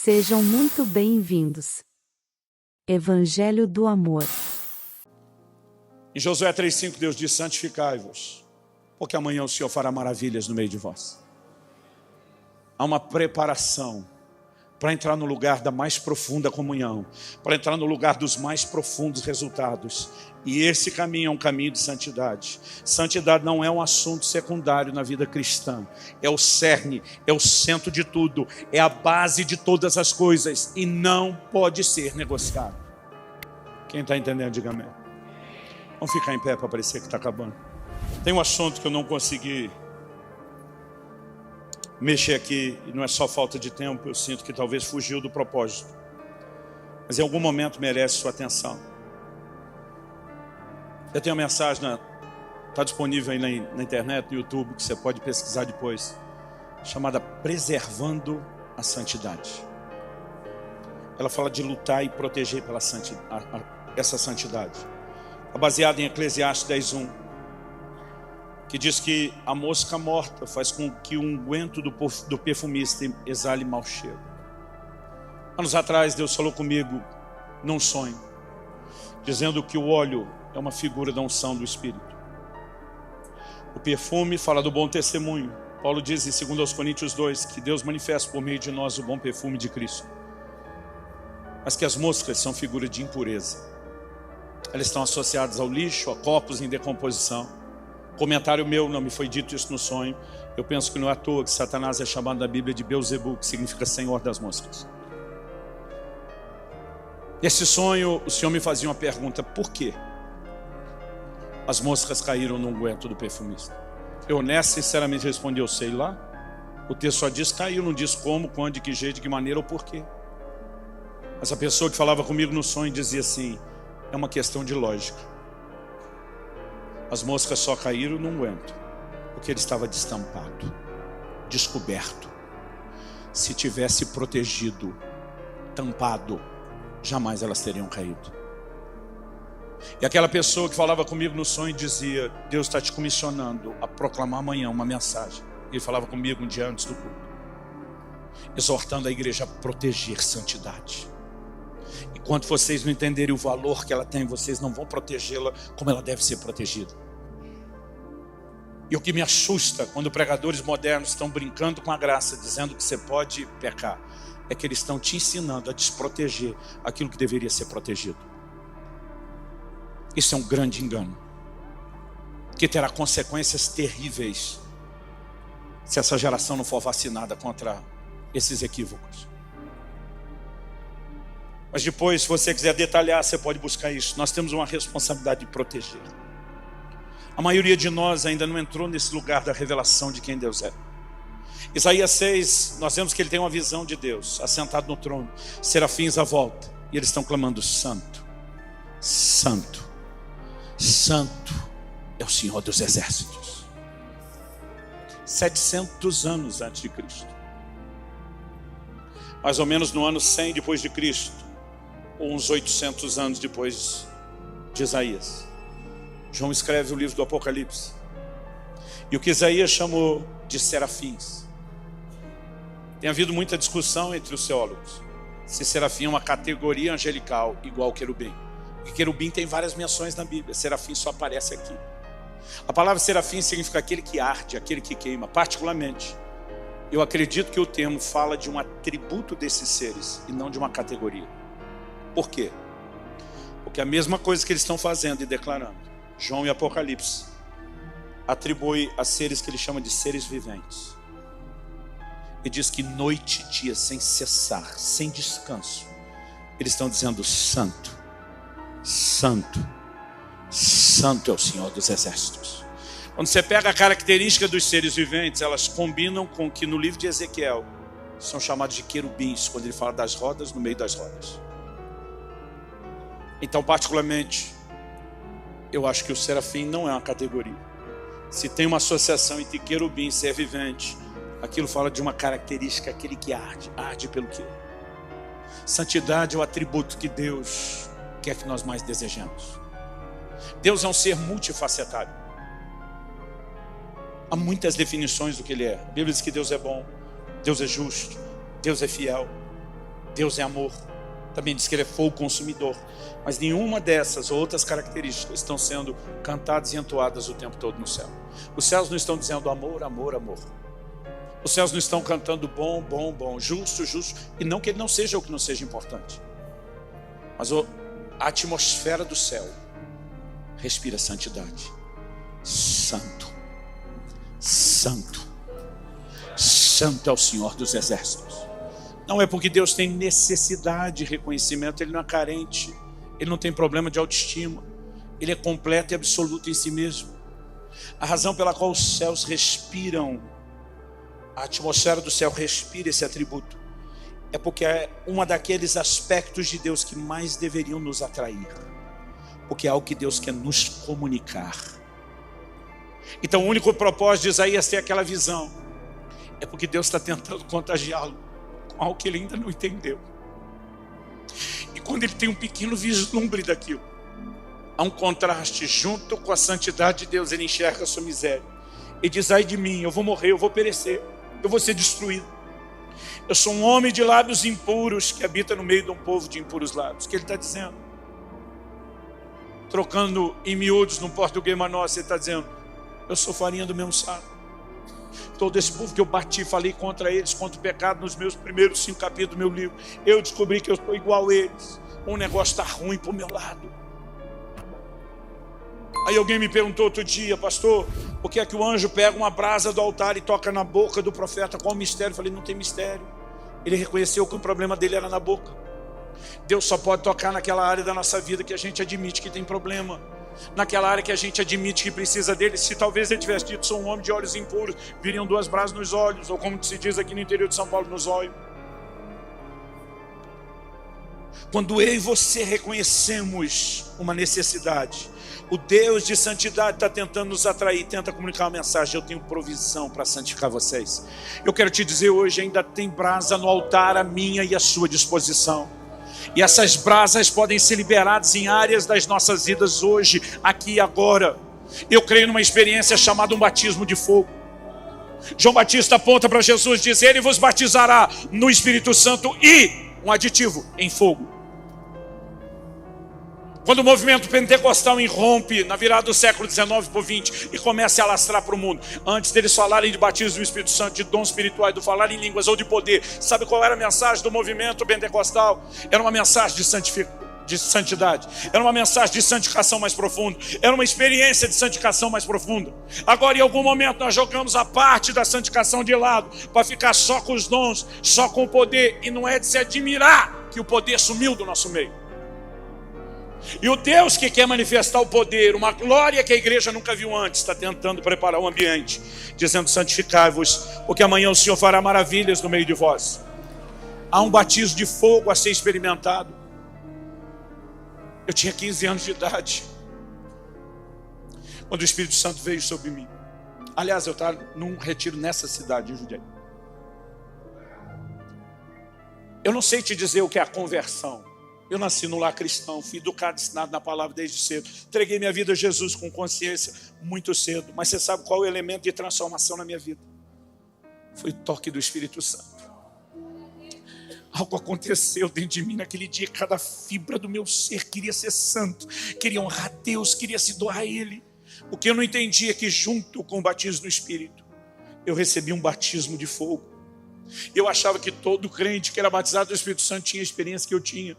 Sejam muito bem-vindos. Evangelho do Amor. Em Josué 3,5 Deus diz: santificai-vos, porque amanhã o Senhor fará maravilhas no meio de vós. Há uma preparação para entrar no lugar da mais profunda comunhão, para entrar no lugar dos mais profundos resultados. E esse caminho é um caminho de santidade. Santidade não é um assunto secundário na vida cristã. É o cerne, é o centro de tudo, é a base de todas as coisas e não pode ser negociado. Quem está entendendo, diga amém. Vamos ficar em pé para parecer que está acabando. Tem um assunto que eu não consegui mexer aqui, e não é só falta de tempo, eu sinto que talvez fugiu do propósito, mas em algum momento merece sua atenção. Eu tenho uma mensagem, está disponível aí na internet, no YouTube, que você pode pesquisar depois, chamada Preservando a Santidade. Ela fala de lutar e proteger pela essa santidade. Está baseada em Eclesiastes 10:1, que diz que a mosca morta faz com que o unguento do perfumista exale mau cheiro. Anos atrás, Deus falou comigo num sonho, dizendo que o óleo é uma figura da unção do Espírito. O perfume fala do bom testemunho. Paulo diz em 2 Coríntios 2 que Deus manifesta por meio de nós o bom perfume de Cristo. Mas que as moscas são figura de impureza. Elas estão associadas ao lixo, a corpos em decomposição. Comentário meu, não me foi dito isso no sonho. Eu penso que não é à toa que Satanás é chamado na Bíblia de Beelzebul, que significa Senhor das moscas. Esse sonho, o Senhor me fazia uma pergunta: por quê as moscas caíram no unguento do perfumista? Eu honesto, sinceramente respondi: eu sei lá. O texto só diz caiu, não diz como, quando, de que jeito, de que maneira ou porquê. Mas a pessoa que falava comigo no sonho dizia assim: é uma questão de lógica. As moscas só caíram no unguento porque ele estava destampado, descoberto. Se tivesse protegido, tampado, jamais elas teriam caído. E aquela pessoa que falava comigo no sonho dizia: Deus está te comissionando a proclamar amanhã uma mensagem. Ele falava comigo um dia antes do culto, exortando a igreja a proteger santidade. Enquanto vocês não entenderem o valor que ela tem, vocês não vão protegê-la como ela deve ser protegida. E o que me assusta quando pregadores modernos estão brincando com a graça, dizendo que você pode pecar, é que eles estão te ensinando a desproteger aquilo que deveria ser protegido. Isso é um grande engano, que terá consequências terríveis se essa geração não for vacinada contra esses equívocos. Mas depois, se você quiser detalhar, você pode buscar isso. Nós temos uma responsabilidade de proteger. A maioria de nós ainda não entrou nesse lugar da revelação de quem Deus é. Isaías 6, nós vemos que ele tem uma visão de Deus, assentado no trono, serafins à volta, e eles estão clamando: Santo, Santo, Santo é o Senhor dos Exércitos. 700 anos antes de Cristo. Mais ou menos no ano 100 depois de Cristo, ou uns 800 anos depois de Isaías, João escreve o livro do Apocalipse. E o que Isaías chamou de serafins. Tem havido muita discussão entre os teólogos se serafim é uma categoria angelical igual ao querubim. Porque querubim tem várias menções na Bíblia, serafim só aparece aqui. A palavra serafim significa aquele que arde, aquele que queima. Particularmente, eu acredito que o termo fala de um atributo desses seres e não de uma categoria. Por quê? Porque a mesma coisa que eles estão fazendo e declarando, João e Apocalipse, atribui a seres que ele chama de seres viventes. E diz que noite e dia, sem cessar, sem descanso, eles estão dizendo: Santo, Santo, Santo é o Senhor dos Exércitos. Quando você pega a característica dos seres viventes, elas combinam com o que no livro de Ezequiel são chamados de querubins, quando ele fala das rodas, no meio das rodas. Então, particularmente, eu acho que o serafim não é uma categoria. Se tem uma associação entre querubim e ser vivente, aquilo fala de uma característica, aquele que arde. Arde pelo quê? Santidade é o atributo que Deus quer que nós mais desejemos. Deus é um ser multifacetário. Há muitas definições do que Ele é. A Bíblia diz que Deus é bom, Deus é justo, Deus é fiel. Deus é amor. Também diz que Ele é fogo consumidor. Mas nenhuma dessas outras características estão sendo cantadas e entoadas o tempo todo no céu. Os céus não estão dizendo amor, amor, amor. Os céus não estão cantando bom, bom, bom, justo, justo. E não que ele não seja o que não seja importante. Mas a atmosfera do céu respira santidade. Santo, santo, santo é o Senhor dos exércitos. Não é porque Deus tem necessidade de reconhecimento, Ele não é carente, Ele não tem problema de autoestima, Ele é completo e absoluto em si mesmo. A razão pela qual os céus respiram, a atmosfera do céu respira esse atributo, é porque é um daqueles aspectos de Deus que mais deveriam nos atrair, porque é algo que Deus quer nos comunicar. Então o único propósito de Isaías ter aquela visão é porque Deus está tentando contagiá-lo com algo que ele ainda não entendeu. E quando ele tem um pequeno vislumbre daquilo, há um contraste junto com a santidade de Deus. Ele enxerga a sua miséria e diz: ai de mim, eu vou morrer, eu vou perecer, eu vou ser destruído. Eu sou um homem de lábios impuros que habita no meio de um povo de impuros lábios. O que ele está dizendo? Trocando em miúdos no português nosso, ele está dizendo: eu sou farinha do mesmo saco. Todo esse povo que eu bati, falei contra eles, contra o pecado nos meus primeiros 5 capítulos do meu livro, eu descobri que eu estou igual a eles. Um negócio está ruim para o meu lado. Aí alguém me perguntou outro dia: pastor, por que é que o anjo pega uma brasa do altar e toca na boca do profeta? Qual o mistério? Eu falei: não tem mistério. Ele reconheceu que o problema dele era na boca. Deus só pode tocar naquela área da nossa vida que a gente admite que tem problema, naquela área que a gente admite que precisa dele. Se talvez ele tivesse dito: sou um homem de olhos impuros, viriam 2 brasas nos olhos, ou como se diz aqui no interior de São Paulo, nos olhos. Quando eu e você reconhecemos uma necessidade, o Deus de santidade está tentando nos atrair, tenta comunicar uma mensagem: eu tenho provisão para santificar vocês. Eu quero te dizer hoje, ainda tem brasa no altar à minha e à sua disposição. E essas brasas podem ser liberadas em áreas das nossas vidas hoje, aqui e agora. Eu creio numa experiência chamada um batismo de fogo. João Batista aponta para Jesus e diz: ele vos batizará no Espírito Santo e, um aditivo, em fogo. Quando o movimento pentecostal irrompe na virada do século XIX para o XX e começa a alastrar para o mundo, antes deles falarem de batismo do Espírito Santo, de dons espirituais, do falar em línguas ou de poder, sabe qual era a mensagem do movimento pentecostal? Era uma mensagem de santidade, era uma mensagem de santificação mais profunda, era uma experiência de santificação mais profunda. Agora, em algum momento, nós jogamos a parte da santificação de lado para ficar só com os dons, só com o poder, e não é de se admirar que o poder sumiu do nosso meio. E o Deus que quer manifestar o poder, uma glória que a igreja nunca viu antes, está tentando preparar o ambiente, dizendo: santificai-vos, porque amanhã o Senhor fará maravilhas no meio de vós. Há um batismo de fogo a ser experimentado. Eu tinha 15 anos de idade quando o Espírito Santo veio sobre mim. Aliás, eu estava num retiro nessa cidade de Jundiaí. Eu não sei te dizer o que é a conversão. Eu nasci num lar cristão, fui educado, ensinado na palavra desde cedo. Entreguei minha vida a Jesus com consciência muito cedo. Mas você sabe qual é o elemento de transformação na minha vida? Foi o toque do Espírito Santo. Algo aconteceu dentro de mim naquele dia. Cada fibra do meu ser queria ser santo, queria honrar Deus, queria se doar a Ele. O que eu não entendi é que junto com o batismo do Espírito, eu recebi um batismo de fogo. Eu achava que todo crente que era batizado do Espírito Santo tinha a experiência que eu tinha.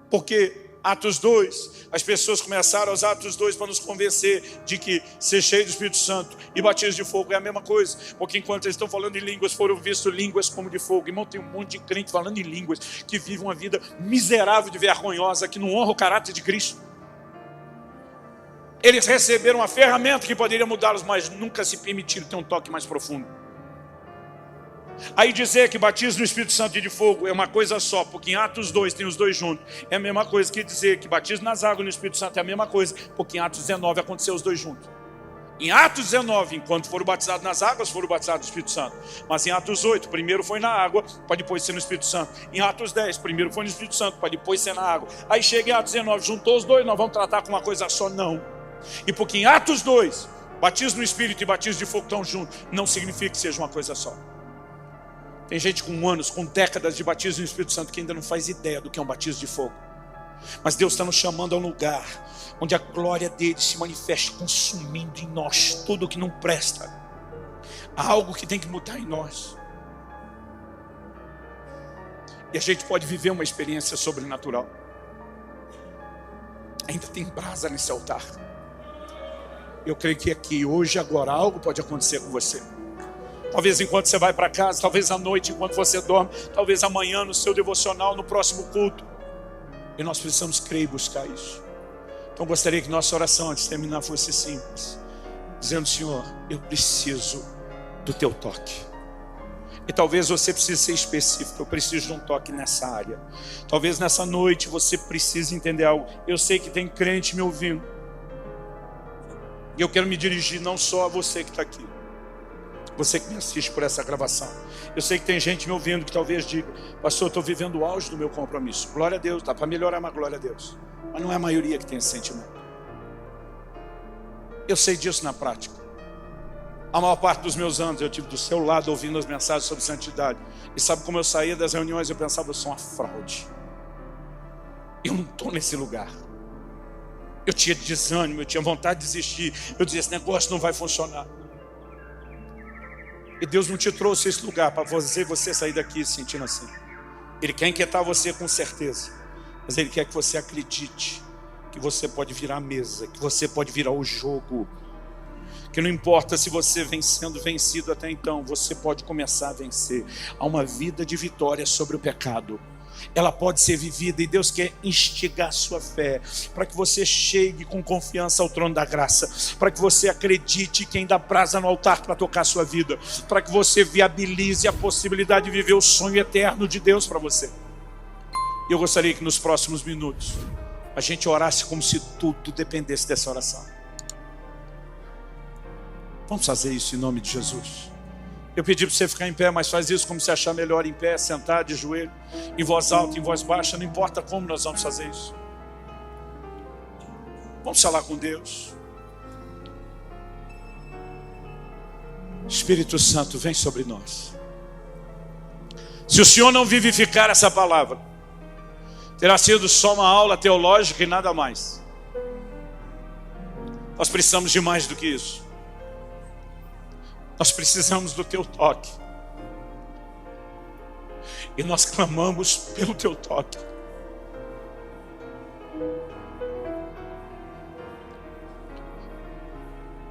Porque Atos 2, as pessoas começaram a usar Atos 2 para nos convencer de que ser cheio do Espírito Santo e batismo de fogo é a mesma coisa. Porque enquanto eles estão falando em línguas, foram vistos línguas como de fogo. Irmão, tem um monte de crente falando em línguas que vive uma vida miserável e vergonhosa, que não honra o caráter de Cristo. Eles receberam uma ferramenta que poderia mudá-los, mas nunca se permitiram ter um toque mais profundo. Aí dizer que batismo no Espírito Santo e de fogo é uma coisa só, porque em Atos 2 tem os dois juntos, é a mesma coisa que dizer que batismo nas águas no Espírito Santo é a mesma coisa, porque em Atos 19 aconteceu os dois juntos. Em Atos 19, enquanto foram batizados nas águas, foram batizados no Espírito Santo. Mas em Atos 8, primeiro foi na água, para depois ser no Espírito Santo. Em Atos 10, primeiro foi no Espírito Santo, para depois ser na água. Aí chega em Atos 19, juntou os dois, nós vamos tratar com uma coisa só? Não. E porque em Atos 2, batismo no Espírito e batismo de fogo estão juntos, não significa que seja uma coisa só. Tem gente com anos, com décadas de batismo no Espírito Santo que ainda não faz ideia do que é um batismo de fogo. Mas Deus está nos chamando a um lugar onde a glória dele se manifesta, consumindo em nós tudo o que não presta. Há algo que tem que mudar em nós. E a gente pode viver uma experiência sobrenatural. Ainda tem brasa nesse altar. Eu creio que aqui, hoje, agora, algo pode acontecer com você. Talvez enquanto você vai para casa, talvez à noite enquanto você dorme, talvez amanhã no seu devocional, no próximo culto. E nós precisamos crer e buscar isso. Então gostaria que nossa oração antes de terminar fosse simples, dizendo: Senhor, eu preciso do teu toque. E talvez você precise ser específico: eu preciso de um toque nessa área. Talvez nessa noite você precise entender algo. Eu sei que tem crente me ouvindo, e eu quero me dirigir não só a você que está aqui, você que me assiste por essa gravação. Eu sei que tem gente me ouvindo que talvez diga: pastor, eu estou vivendo o auge do meu compromisso. Glória a Deus, dá para melhorar, mas glória a Deus. Mas não é a maioria que tem esse sentimento. Eu sei disso na prática. A maior parte dos meus anos eu tive do seu lado ouvindo as mensagens sobre santidade. E sabe como eu saía das reuniões? Eu pensava: eu sou uma fraude. Eu não estou nesse lugar. Eu tinha desânimo, eu tinha vontade de desistir. Eu dizia: esse negócio não vai funcionar. E Deus não te trouxe esse lugar para você sair daqui se sentindo assim. Ele quer inquietar você com certeza. Mas Ele quer que você acredite que você pode virar a mesa, que você pode virar o jogo. Que não importa se você vem sendo vencido até então, você pode começar a vencer. Há uma vida de vitória sobre o pecado. Ela pode ser vivida, e Deus quer instigar a sua fé, para que você chegue com confiança ao trono da graça, para que você acredite que ainda há brasa no altar para tocar a sua vida, para que você viabilize a possibilidade de viver o sonho eterno de Deus para você. E eu gostaria que nos próximos minutos a gente orasse como se tudo dependesse dessa oração. Vamos fazer isso em nome de Jesus. Eu pedi para você ficar em pé, mas faz isso como você achar melhor, em pé, sentado, de joelho, em voz alta, em voz baixa, não importa como nós vamos fazer isso. Vamos falar com Deus. Espírito Santo, vem sobre nós. Se o Senhor não vivificar essa palavra, terá sido só uma aula teológica e nada mais. Nós precisamos de mais do que isso. Nós precisamos do teu toque. E nós clamamos pelo teu toque.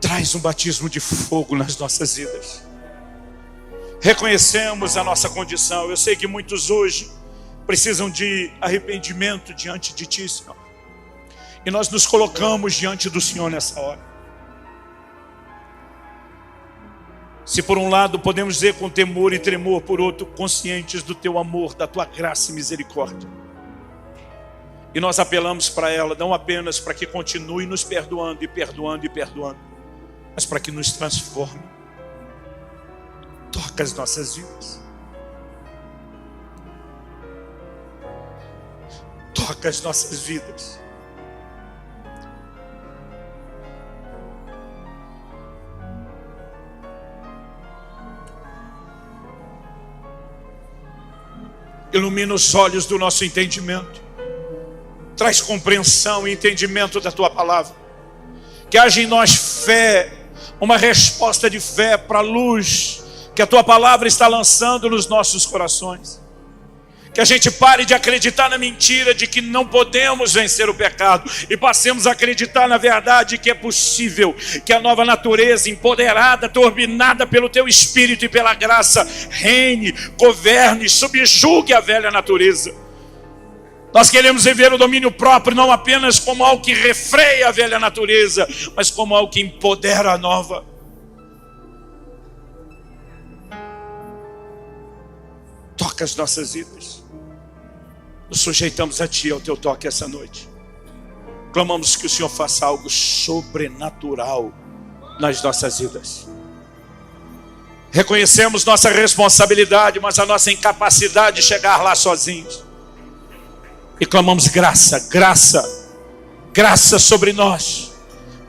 Traz um batismo de fogo nas nossas vidas. Reconhecemos a nossa condição. Eu sei que muitos hoje precisam de arrependimento diante de ti, Senhor. E nós nos colocamos diante do Senhor nessa hora. Se por um lado podemos dizer com temor e tremor, por outro conscientes do teu amor, da tua graça e misericórdia. E nós apelamos para ela, não apenas para que continue nos perdoando e perdoando e perdoando, mas para que nos transforme. Toca as nossas vidas. Toca as nossas vidas. Ilumina os olhos do nosso entendimento. Traz compreensão e entendimento da tua palavra. Que haja em nós fé, uma resposta de fé para a luz que a tua palavra está lançando nos nossos corações. Que a gente pare de acreditar na mentira de que não podemos vencer o pecado e passemos a acreditar na verdade que é possível, que a nova natureza, empoderada, turbinada pelo teu Espírito e pela graça, reine, governe, subjugue a velha natureza. Nós queremos viver o domínio próprio não apenas como algo que refreia a velha natureza, mas como algo que empodera a nova. Toca as nossas vidas. Nos sujeitamos a Ti, ao Teu toque essa noite. Clamamos que o Senhor faça algo sobrenatural nas nossas vidas. Reconhecemos nossa responsabilidade, mas a nossa incapacidade de chegar lá sozinhos. E clamamos graça, graça, graça sobre nós,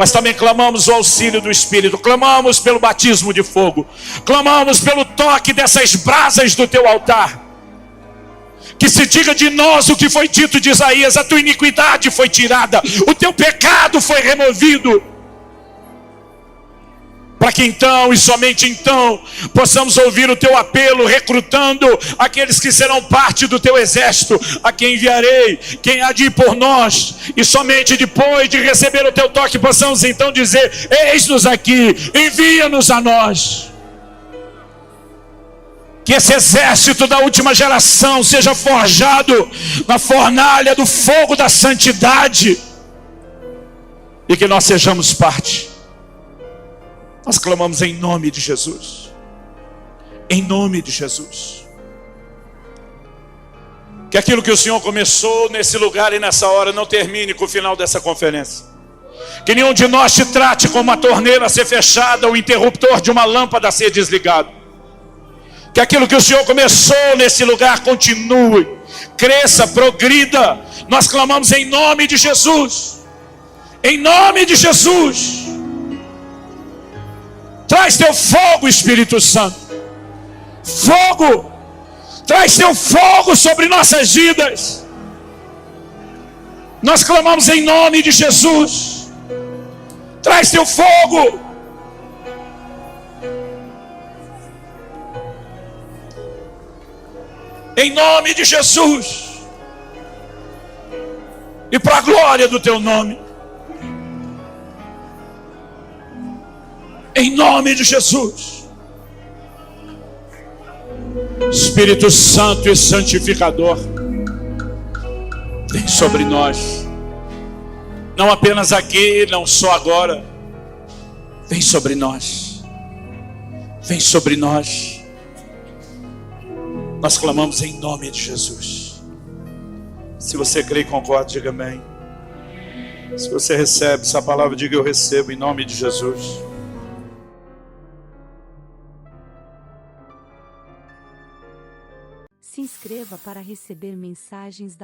Mas também clamamos o auxílio do Espírito, clamamos pelo batismo de fogo, clamamos pelo toque dessas brasas do teu altar. Que se diga de nós o que foi dito de Isaías: a tua iniquidade foi tirada, o teu pecado foi removido. Para que então, e somente então, possamos ouvir o teu apelo, recrutando aqueles que serão parte do teu exército, a quem enviarei, quem há de ir por nós. E somente depois de receber o teu toque, possamos então dizer: eis-nos aqui, envia-nos a nós. Que esse exército da última geração seja forjado na fornalha do fogo da santidade, e que nós sejamos parte. Nós clamamos em nome de Jesus. Em nome de Jesus. Que aquilo que o Senhor começou nesse lugar e nessa hora não termine com o final dessa conferência. Que nenhum de nós te trate como uma torneira a ser fechada, ou interruptor de uma lâmpada a ser desligado. Que aquilo que o Senhor começou nesse lugar continue, cresça, progrida. Nós clamamos em nome de Jesus. Em nome de Jesus. Traz teu fogo, Espírito Santo. Fogo. Traz teu fogo sobre nossas vidas. Nós clamamos em nome de Jesus. Traz teu fogo. Em nome de Jesus. E para a glória do teu nome. Em nome de Jesus. Espírito Santo e Santificador, vem sobre nós. Não apenas aqui, não só agora. Vem sobre nós. Vem sobre nós. Nós clamamos em nome de Jesus. Se você crê e concorda, diga amém. Se você recebe essa palavra, diga: eu recebo em nome de Jesus. Se inscreva para receber mensagens da